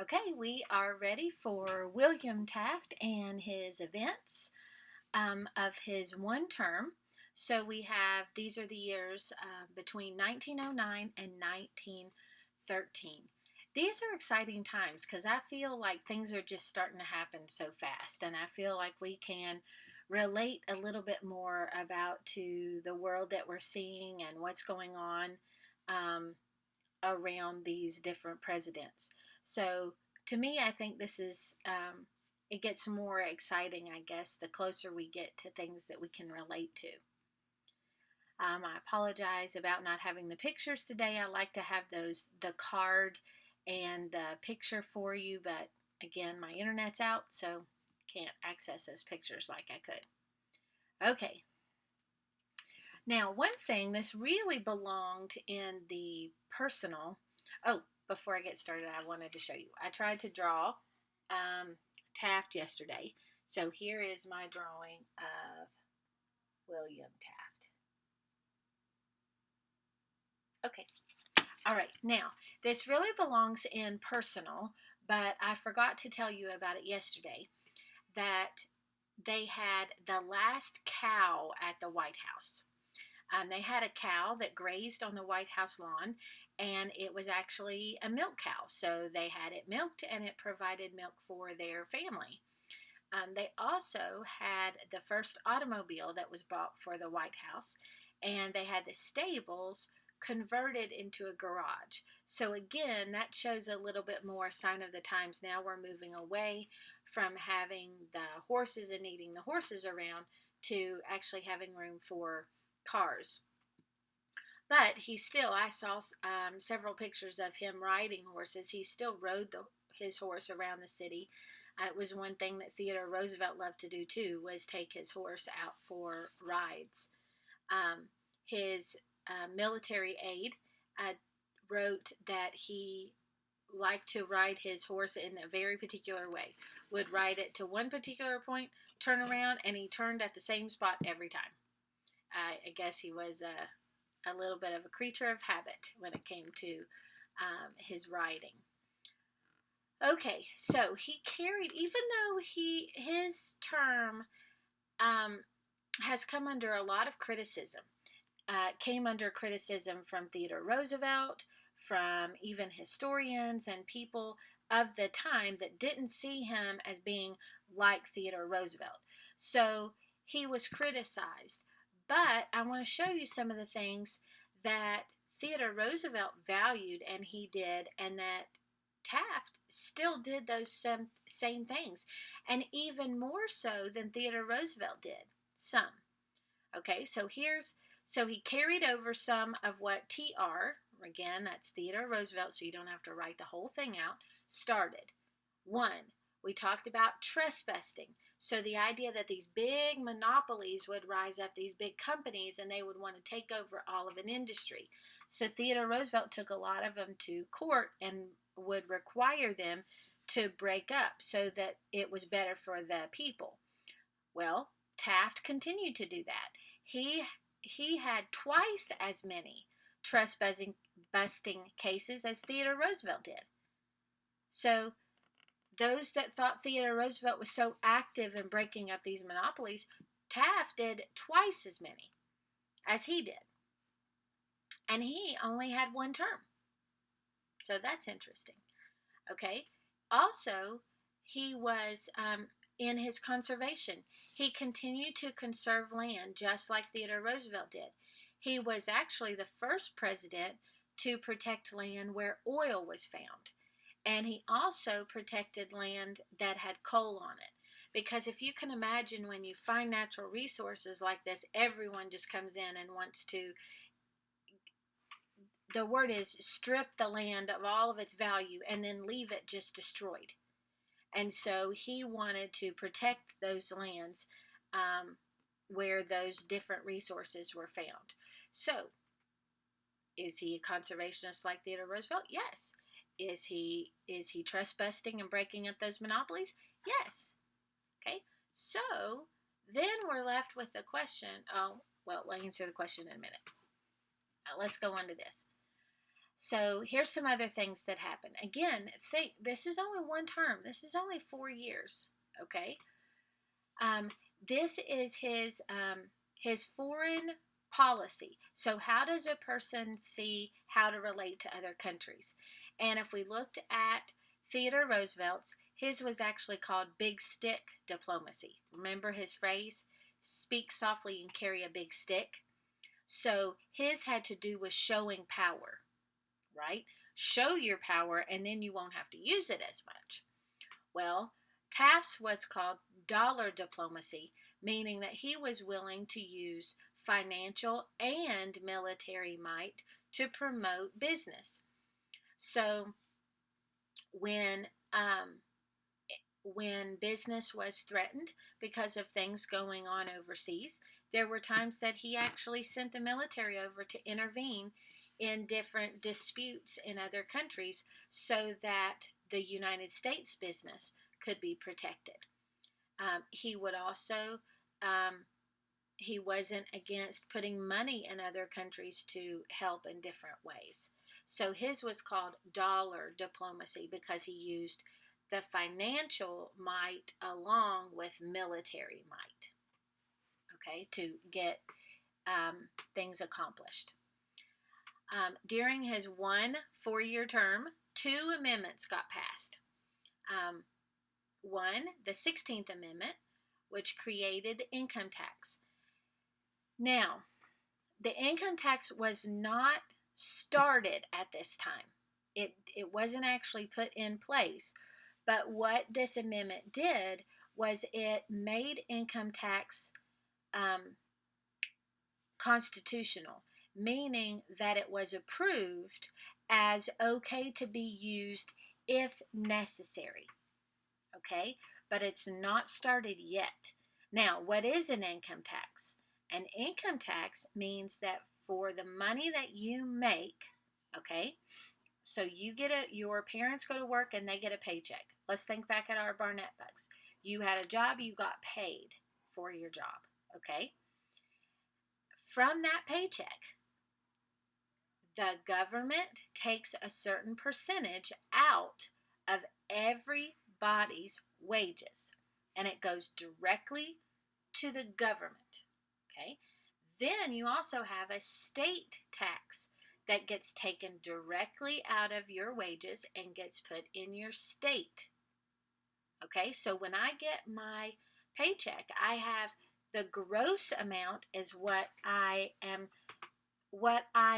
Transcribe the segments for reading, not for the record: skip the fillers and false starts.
Okay, we are ready for William Taft and his events of his one term. So these are the years between 1909 and 1913. These are exciting times because I feel like things are just starting to happen so fast, and I feel like we can relate a little bit more about to the world that we're seeing and what's going on um, around these different presidents. So to me, I think it gets more exciting, I guess, the closer we get to things that we can relate to. I apologize about not having the pictures today. I like to have the card and the picture for you, but again, my internet's out, so can't access those pictures like I could. Okay, now, one thing, this really belonged in the personal. Oh, before I get started, I wanted to show you. I tried to draw Taft yesterday. So here is my drawing of William Taft. Okay. All right. Now, this really belongs in personal, but I forgot to tell you about it yesterday that they had the last cow at the White House. They had a cow that grazed on the White House lawn, and it was actually a milk cow. So they had it milked, and it provided milk for their family. They also had the first automobile that was bought for the White House, and they had the stables converted into a garage. So again, that shows a little bit more sign of the times. Now we're moving away from having the horses and needing the horses around to actually having room for cars. But I saw several pictures of him riding horses. He still rode his horse around the city. It was one thing that Theodore Roosevelt loved to do too, was take his horse out for rides. His military aide wrote that he liked to ride his horse in a very particular way. Would ride it to one particular point, turn around, and he turned at the same spot every time. I guess he was a little bit of a creature of habit when it came to his riding. Okay, so he carried, even though his term has come under a lot of criticism, came under criticism from Theodore Roosevelt, from even historians and people of the time that didn't see him as being like Theodore Roosevelt. So he was criticized. But I want to show you some of the things that Theodore Roosevelt valued and he did, and that Taft still did those same things, and even more so than Theodore Roosevelt did. Some. Okay, so he carried over some of what TR, again, that's Theodore Roosevelt, so you don't have to write the whole thing out, started. One, we talked about trespassing. So the idea that these big monopolies would rise up, these big companies, and they would want to take over all of an industry. So Theodore Roosevelt took a lot of them to court and would require them to break up so that it was better for the people. Well, Taft continued to do that. He had twice as many trespassing cases as Theodore Roosevelt did. So those that thought Theodore Roosevelt was so active in breaking up these monopolies, Taft did twice as many as he did. And he only had one term. So that's interesting. Okay. Also, he was in his conservation. He continued to conserve land just like Theodore Roosevelt did. He was actually the first president to protect land where oil was found. And he also protected land that had coal on it. Because if you can imagine, when you find natural resources like this, everyone just comes in and wants to, the word is, strip the land of all of its value and then leave it just destroyed. And so he wanted to protect those lands where those different resources were found. So, is he a conservationist like Theodore Roosevelt? Yes. Is he trespassing and breaking up those monopolies? Yes. Okay. So then we're left with the question. Oh, well, I'll answer the question in a minute. Now, let's go on to this. So here's some other things that happen. Again, think this is only one term. This is only 4 years. Okay. Um, this is his foreign policy. So how does a person see how to relate to other countries? And if we looked at Theodore Roosevelt's, his was actually called big stick diplomacy. Remember his phrase, speak softly and carry a big stick? So his had to do with showing power, right? Show your power and then you won't have to use it as much. Well, Taft's was called dollar diplomacy, meaning that he was willing to use financial and military might to promote business. So when um, when business was threatened because of things going on overseas, there were times that he actually sent the military over to intervene in different disputes in other countries so that the United States business could be protected. He would also, he wasn't against putting money in other countries to help in different ways. So his was called dollar diplomacy because he used the financial might along with military might, okay, to get things accomplished. During his 4 year term, 2 amendments got passed. One, the 16th Amendment, which created the income tax. Now, the income tax was not started at this time. It wasn't actually put in place. But what this amendment did was it made income tax constitutional, meaning that it was approved as okay to be used if necessary. Okay, but it's not started yet. Now, what is an income tax? An income tax means that for the money that you make, okay, so your parents go to work and they get a paycheck. Let's think back at our Barnett bugs. You had a job, you got paid for your job, okay? From that paycheck, the government takes a certain percentage out of everybody's wages and it goes directly to the government, okay? Then you also have a state tax that gets taken directly out of your wages and gets put in your state. Okay, so when I get my paycheck, I have the gross amount is what I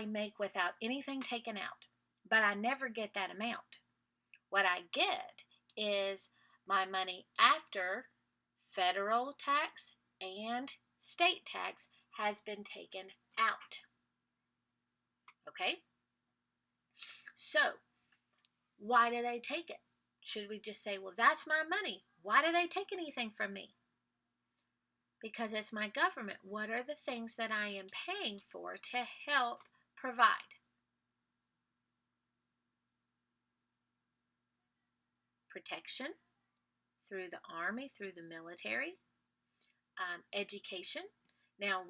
make without anything taken out. But I never get that amount. What I get is my money after federal tax and state tax has been taken out. Okay? So, why do they take it? Should we just say, well, that's my money. Why do they take anything from me? Because it's my government. What are the things that I am paying for to help provide? Protection through the army, through the military, education. Now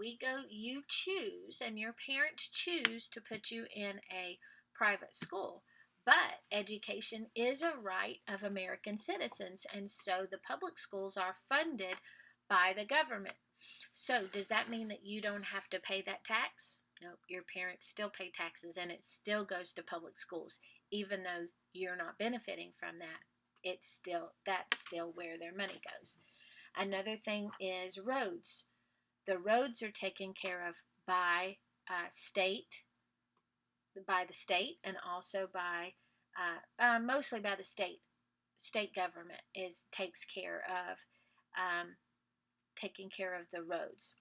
you choose, and your parents choose to put you in a private school. But education is a right of American citizens, and so the public schools are funded by the government. So, does that mean that you don't have to pay that tax? No, your parents still pay taxes, and it still goes to public schools, even though you're not benefiting from that. That's still where their money goes. Another thing is roads. The roads are taken care of by the state, and also by mostly by the state. State government takes care of taking care of the roads.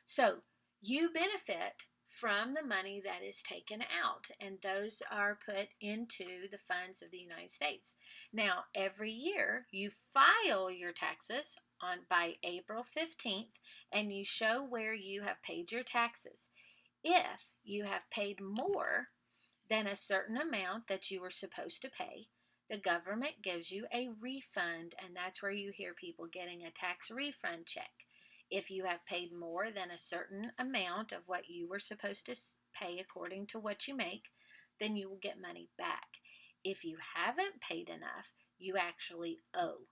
So you benefit from the money that is taken out, and those are put into the funds of the United States. Now, every year you file your taxes by April 15th, and you show where you have paid your taxes. If you have paid more than a certain amount that you were supposed to pay, the government gives you a refund, and that's where you hear people getting a tax refund check. If you have paid more than a certain amount of what you were supposed to pay according to what you make, then you will get money back. If you haven't paid enough, you actually owe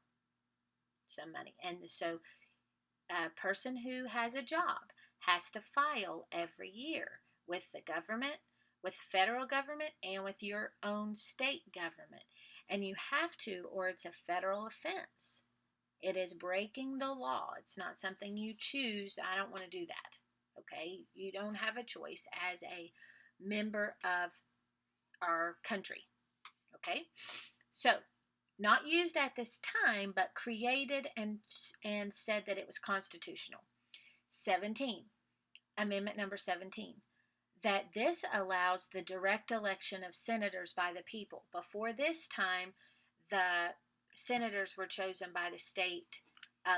some money. And so a person who has a job has to file every year with the government, with the federal government, and with your own state government. And you have to, or it's a federal offense. It is breaking the law. It's not something you choose. I don't want to do that. Okay? You don't have a choice as a member of our country. Okay? So, not used at this time, but created and said that it was constitutional. 17, Amendment number 17, that this allows the direct election of senators by the people. Before this time, the senators were chosen by the state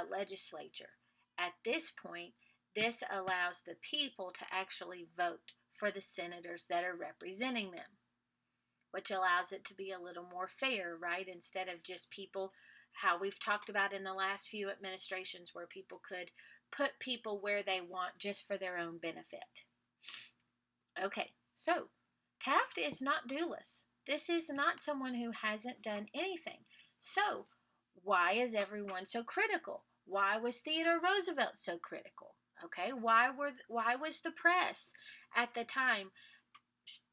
legislature. At this point, this allows the people to actually vote for the senators that are representing them, which allows it to be a little more fair, right? Instead of just people, how we've talked about in the last few administrations, where people could put people where they want just for their own benefit. Okay, so Taft is not duelist. This is not someone who hasn't done anything. So why is everyone so critical? Why was Theodore Roosevelt so critical? Okay, why was the press at the time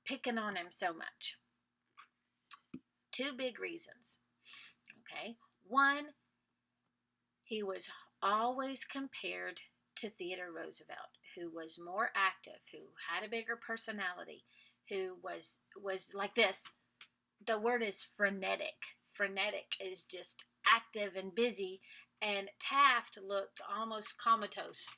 picking on him so much? Two big reasons. Okay, one, he was always compared to Theodore Roosevelt, who was more active, who had a bigger personality, who was like this. The word is frenetic. Frenetic is just active and busy, and Taft looked almost comatose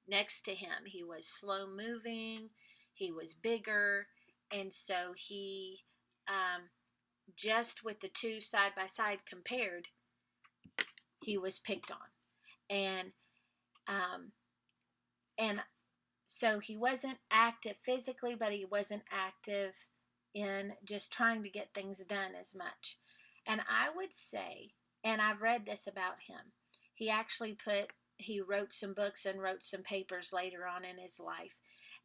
next to him. He was slow moving, he was bigger, and so he, just with the two side by side compared, he was picked on. And so he wasn't active physically, but he wasn't active in just trying to get things done as much. And I would say, and I've read this about him, he wrote some books and wrote some papers later on in his life.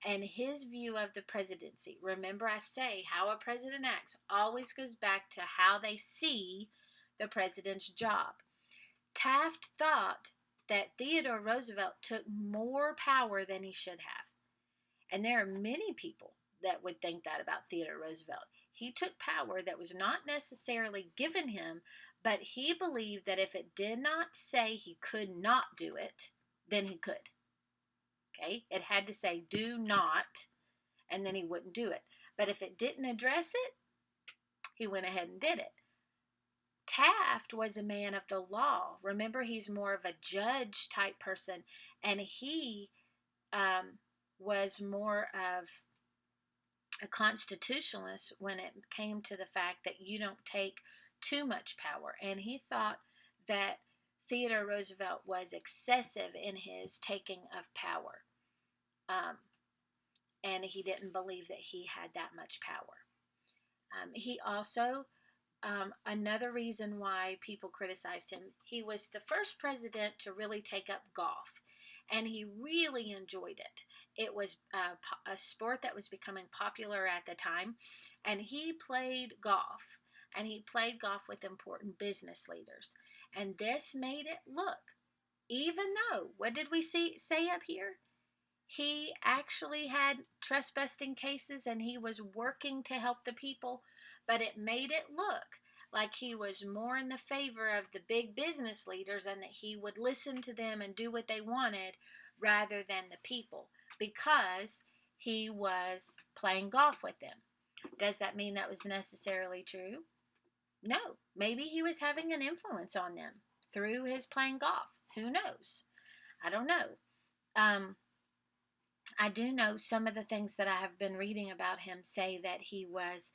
And his view of the presidency, remember I say how a president acts always goes back to how they see the president's job. Taft thought that Theodore Roosevelt took more power than he should have. And there are many people that would think that about Theodore Roosevelt. He took power that was not necessarily given him, but he believed that if it did not say he could not do it, then he could. Okay? It had to say, do not, and then he wouldn't do it. But if it didn't address it, he went ahead and did it. Taft was a man of the law. Remember, he's more of a judge type person, and he was more of a constitutionalist when it came to the fact that you don't take too much power. And he thought that Theodore Roosevelt was excessive in his taking of power. And he didn't believe that he had that much power. He also, another reason why people criticized him, he was the first president to really take up golf. And he really enjoyed it. It was a sport that was becoming popular at the time. And he played golf. And he played golf with important business leaders. And this made it look, even though, what did we say up here? He actually had trespassing cases and he was working to help the people. But it made it look like he was more in the favor of the big business leaders and that he would listen to them and do what they wanted rather than the people, because he was playing golf with them. Does that mean that was necessarily true? No. Maybe he was having an influence on them through his playing golf. Who knows? I don't know. I do know some of the things that I have been reading about him say that he was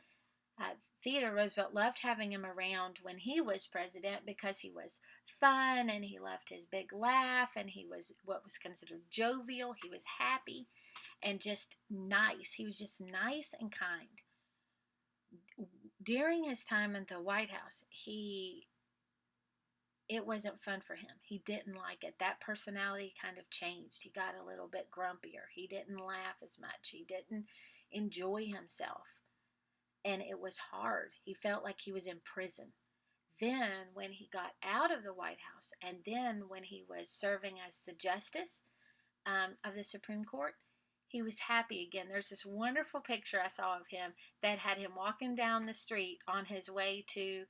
Theodore Roosevelt loved having him around when he was president because he was fun and he loved his big laugh and he was what was considered jovial. He was happy and just nice. He was just nice and kind. During his time in the White House, it wasn't fun for him. He didn't like it. That personality kind of changed. He got a little bit grumpier. He didn't laugh as much. He didn't enjoy himself. and it was hard. He felt like he was in prison. Then, when he got out of the White House, and then when he was serving as the justice of the Supreme Court, he was happy again. There's this wonderful picture I saw of him that had him walking down the street on his way to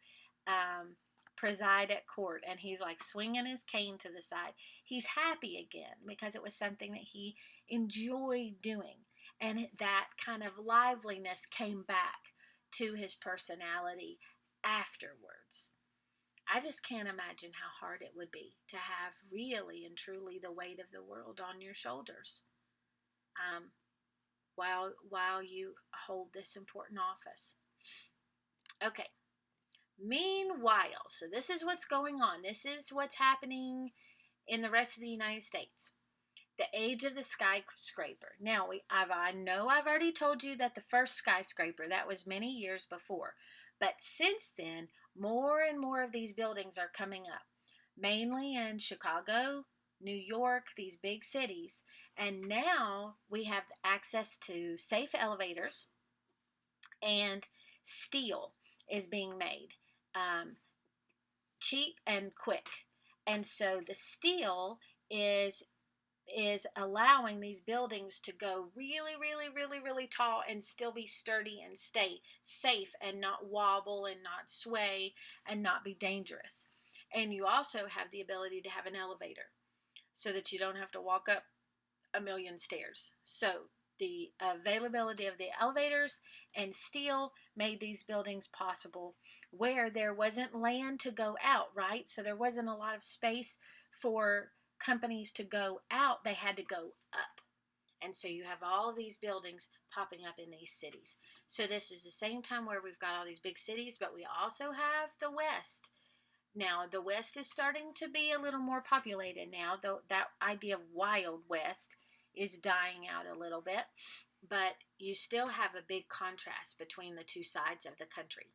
preside at court, and he's like swinging his cane to the side. He's happy again because it was something that he enjoyed doing, and that kind of liveliness came back to his personality afterwards. I just can't imagine how hard it would be to have really and truly the weight of the world on your shoulders um, while you hold this important office. Okay. Meanwhile, so this is what's going on. This is what's happening in the rest of the United States. The age of the skyscraper. Now, I know I've already told you that the first skyscraper, that was many years before. But since then, more and more of these buildings are coming up, mainly in Chicago, New York, these big cities. And now we have access to safe elevators, and steel is being made cheap and quick. And so the steel is allowing these buildings to go really, really, really, really tall and still be sturdy and stay safe and not wobble and not sway and not be dangerous. And you also have the ability to have an elevator so that you don't have to walk up a million stairs. So the availability of the elevators and steel made these buildings possible where there wasn't land to go out, right? So there wasn't a lot of space for companies to go out. They had to go up. And so you have all these buildings popping up in these cities. So this is the same time where we've got all these big cities, but we also have the West. Now, the West is starting to be a little more populated now, though that idea of Wild West is dying out a little bit, but you still have a big contrast between the two sides of the country.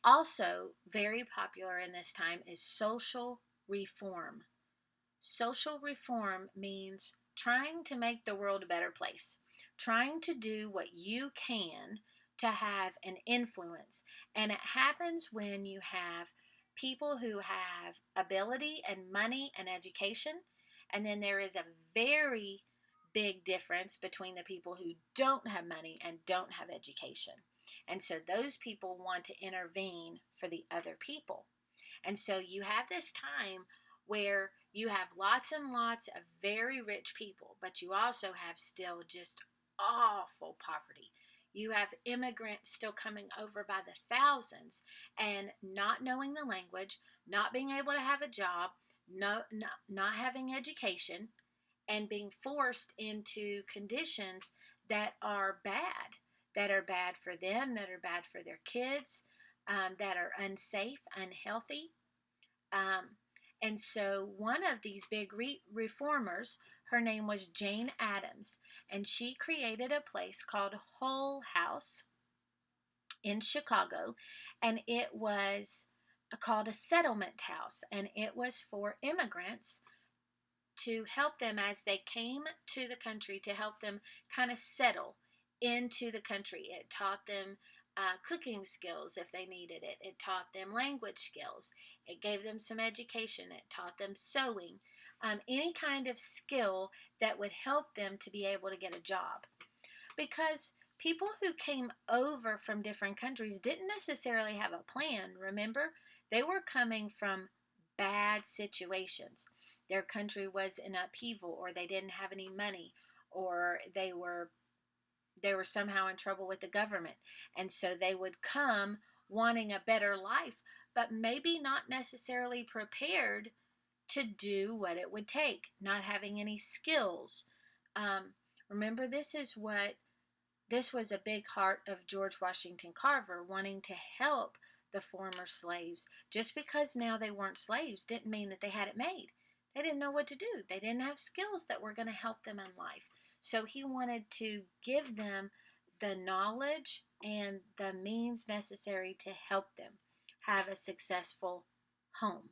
Also, very popular in this time is social reform. Social reform means trying to make the world a better place, trying to do what you can to have an influence. And it happens when you have people who have ability and money and education. And then there is a very big difference between the people who don't have money and don't have education. And so those people want to intervene for the other people. And so you have this time where you have lots and lots of very rich people, but you also have still just awful poverty. You have immigrants still coming over by the thousands and not knowing the language, not being able to have a job, not having education, and being forced into conditions that are bad for them, that are bad for their kids, that are unsafe, unhealthy. And so one of these big reformers, her name was Jane Addams, and she created a place called Hull House in Chicago, and it was called a settlement house, and it was for immigrants to help them as they came to the country, to help them kind of settle into the country. It taught them cooking skills if they needed it. It taught them language skills. It gave them some education. It taught them sewing, any kind of skill that would help them to be able to get a job. Because people who came over from different countries didn't necessarily have a plan, remember? They were coming from bad situations. Their country was in upheaval, or they didn't have any money, or they were somehow in trouble with the government. And so they would come wanting a better life, but maybe not necessarily prepared to do what it would take, not having any skills. Remember, this was a big heart of George Washington Carver, wanting to help the former slaves. Just because now they weren't slaves didn't mean that they had it made. They didn't know what to do. They didn't have skills that were going to help them in life. So he wanted to give them the knowledge and the means necessary to help them have a successful home.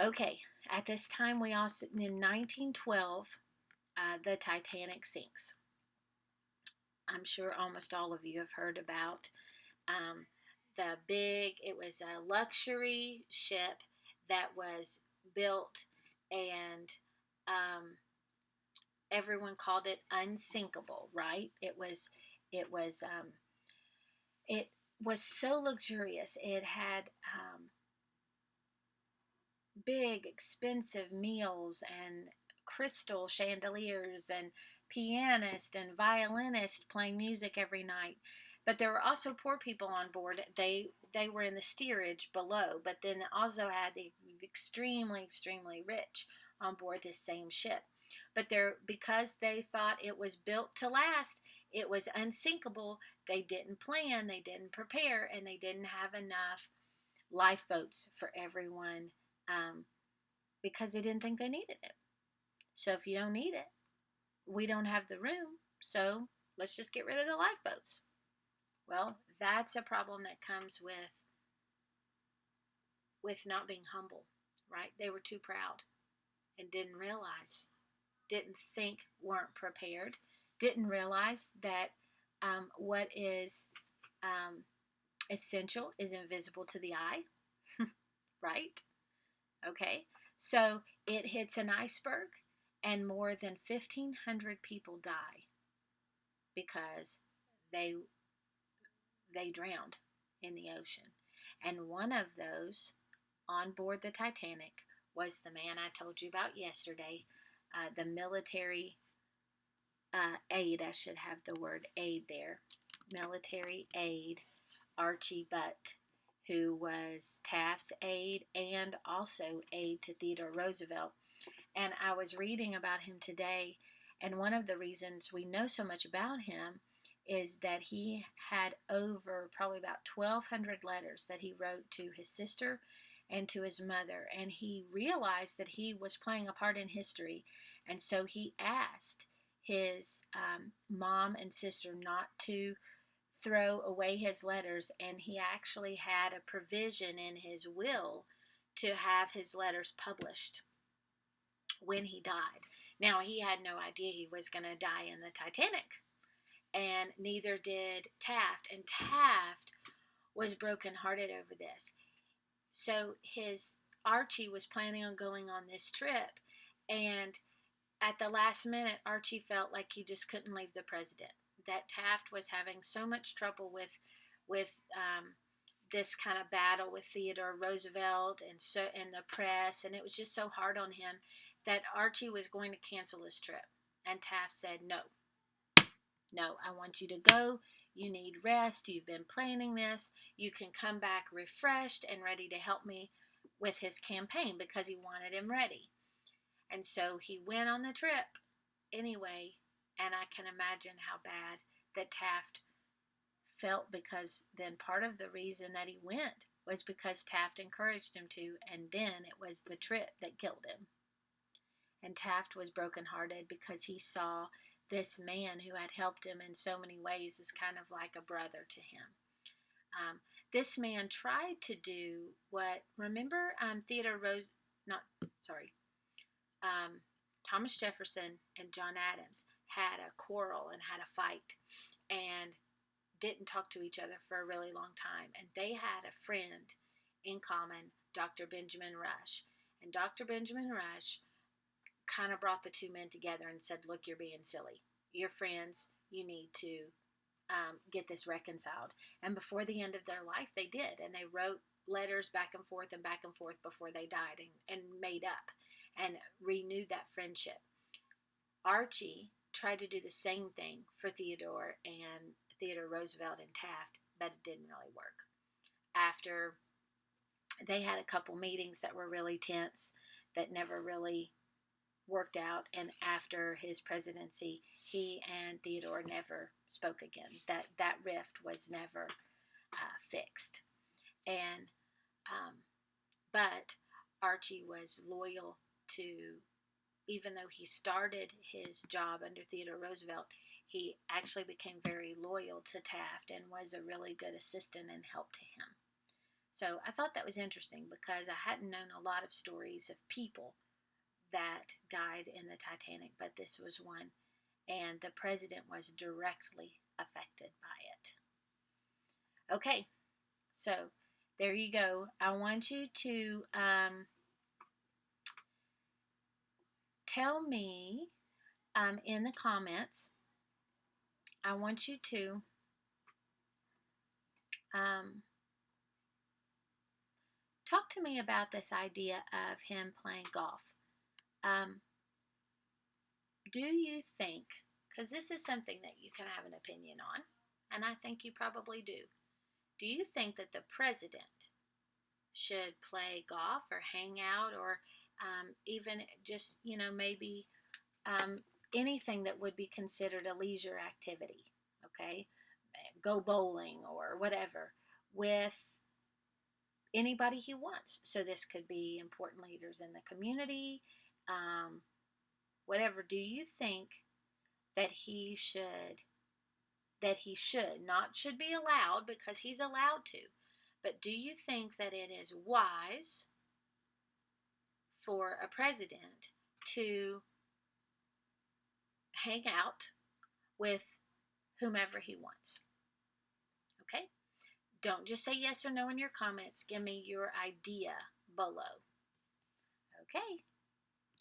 Okay, at this time in 1912, the Titanic sinks. I'm sure almost all of you have heard about um, it was a luxury ship that was built, and um, everyone called it unsinkable, right? It was, it was so luxurious. It had big, expensive meals and crystal chandeliers and pianist and violinist playing music every night. But there were also poor people on board. They were in the steerage below, but then also had the extremely rich on board this same ship. But there, because they thought it was built to last, it was unsinkable. They didn't plan, they didn't prepare, and they didn't have enough lifeboats for everyone, um, because they didn't think they needed it. So if you don't need it, we don't have the room, so let's just get rid of the lifeboats. Well, that's a problem that comes with not being humble, right? They were too proud and didn't realize, didn't think, weren't prepared, didn't realize that what is um, essential is invisible to the eye, right? Okay, so it hits an iceberg, and more than 1,500 people die because they they drowned in the ocean. And one of those on board the Titanic was the man I told you about yesterday, the military aide. I should have the word aide there. Military aide Archie Butt, who was Taft's aide and also aide to Theodore Roosevelt. And I was reading about him today, and one of the reasons we know so much about him is that he had over probably about 1,200 letters that he wrote to his sister and to his mother. And he realized that he was playing a part in history. And so he asked his mom and sister not to throw away his letters, and he actually had a provision in his will to have his letters published when he died. Now, he had no idea he was going to die in the Titanic, and neither did Taft. And Taft was brokenhearted over this. So his Archie was planning on going on this trip, and at the last minute, Archie felt like he just couldn't leave the president. That Taft was having so much trouble with this kind of battle with Theodore Roosevelt and the press, and it was just so hard on him that Archie was going to cancel his trip. And Taft said, no, I want you to go. You need rest. You've been planning this. You can come back refreshed and ready to help me with his campaign, because he wanted him ready. And so he went on the trip anyway, and I can imagine how bad that Taft felt, because then part of the reason that he went was because Taft encouraged him to, and then it was the trip that killed him. And Taft was brokenhearted because he saw this man who had helped him in so many ways as kind of like a brother to him. This man tried to do what, remember, Thomas Jefferson and John Adams had a quarrel and had a fight and didn't talk to each other for a really long time. And they had a friend in common, Dr. Benjamin Rush. And Dr. Benjamin Rush kind of brought the two men together and said, look, you're being silly. You're friends. You need to get this reconciled. And before the end of their life, they did. And they wrote letters back and forth before they died, and made up and renewed that friendship. Archie tried to do the same thing for Theodore Roosevelt and Taft, but it didn't really work. After they had a couple meetings that were really tense, that never really worked out, and after his presidency, he and Theodore never spoke again. That rift was never fixed. And but Archie was loyal to, even though he started his job under Theodore Roosevelt, he actually became very loyal to Taft and was a really good assistant and help to him. So I thought that was interesting, because I hadn't known a lot of stories of people that died in the Titanic, but this was one. And the president was directly affected by it. Okay, so there you go. I want you to tell me in the comments. I want you to talk to me about this idea of him playing golf. Do you think, because this is something that you can have an opinion on, and I think you probably do you think that the president should play golf or hang out or even just, maybe anything that would be considered a leisure activity, okay? Go bowling or whatever with anybody he wants. So this could be important leaders in the community, whatever. Do you think that he should, not should be allowed, because he's allowed to, but do you think that it is wise for a president to hang out with whomever he wants? Okay? Don't just say yes or no in your comments. Give me your idea below. Okay.